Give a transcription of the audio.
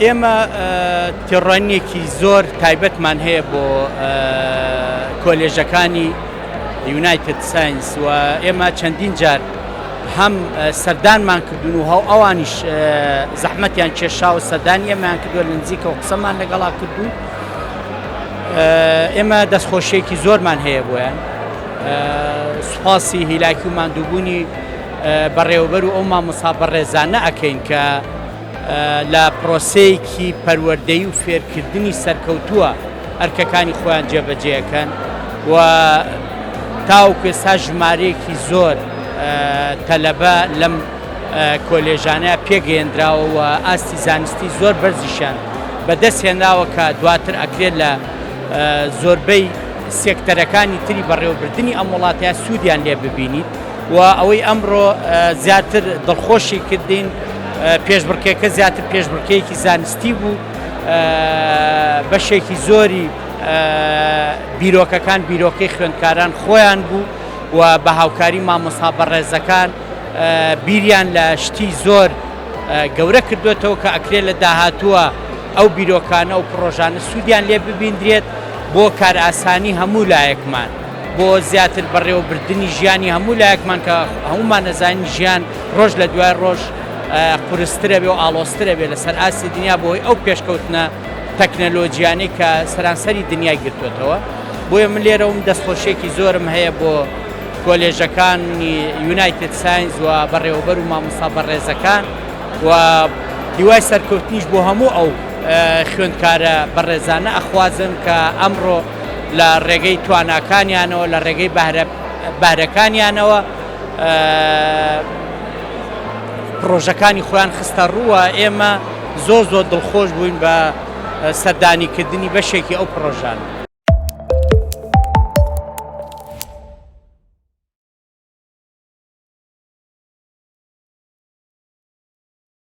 ئێمە تێڕوانینێکی زۆر تایبەتمان هەیە بۆ کۆلێژەکانی یونایتد ساینس و ئێمە چەندین جار هەم سەردانمان کردوون و ئەوانیش زەحمەتیان کێشا و سەردانی ئێمەیان کردووە لە نزیکەوە قسەمان لەگەڵا کردوون. ئێمە دەستخۆشیێکی زۆرمان هەیە بۆیان. سوپاسی هیلاکی و ماندووبوونی بەڕێوەبەر و ئەو مامۆستا بەڕێزانە ئەکەین کە لە پرۆسەیەکی پەروەردەیی و فێرکردنی سەرکەوتووە ئەرکەکانی خۆیان جێبەجێەکەن و تاوکو ئێستا ژمارەیەکی زۆر تەلەبە لەم کۆلێژانەیە پێگەیەندراوە و ئاستی زانستی زۆر بەرزیشان بەدەستهێنراوە کە دواتر ئەکرێت لە زۆربەی سێکتەرەکانی تری بەڕێوەبردننی ئەم وڵاتەیە سوودیان لێ ببینیت و ئەوەی ئەمڕۆ زیاتر دڵخۆشی کردین پێشبڕکێکە زیاتر پێشبڕکەیەکی زانستی بوو. بەشێکی زۆری بیرۆکەکان بیرۆکەی خوێندکاران خۆیان بوو و بە هاوکاری مامۆستا بەڕێزەکان بیریان لە شتی زۆر گەورە کردوێتەوە کە ئەکرێت لە داهاتووە ئەو بیرۆکانە و پرۆژانە سوودیان لێ ببیندرێت بۆ کار ئاسانی هەموو لایەکمان، بۆ زیاتر بەڕێوەبردننی ژیانی هەموو لایەکمان کە هەمومان نەزانین ژیان ڕۆژ لە دوای ڕۆژ قورسترە بێ و ئاڵۆسترە بێ لەسەر ئاسی دنیا بۆی ئەو پێشکەوتنە تەکنەلۆجیانەی کە سەرانسەری دنیای گرتوێتەوە. بۆیە من لێرەوم دەستخۆشیێکی زۆرم هەیە بۆ کۆلێژەکانی یونایتد ساینس و بەڕێوەبەر و مامۆستا بەڕێزەکان و دیوای سەرکەوتنیش بۆ هەموو ئەو خوێندکارە بەڕێزانە ئەخوازم کە ئەمڕۆ لە ڕێگەی تواناکانیانەوە لە ڕێگەی بارەکانیانەوە پرۆژەکانی خۆیان خستە ڕووە. ئێمە زۆر دڵخۆش بووین بە سەردانیکردنی بەشێکی ئەو پرۆژانە.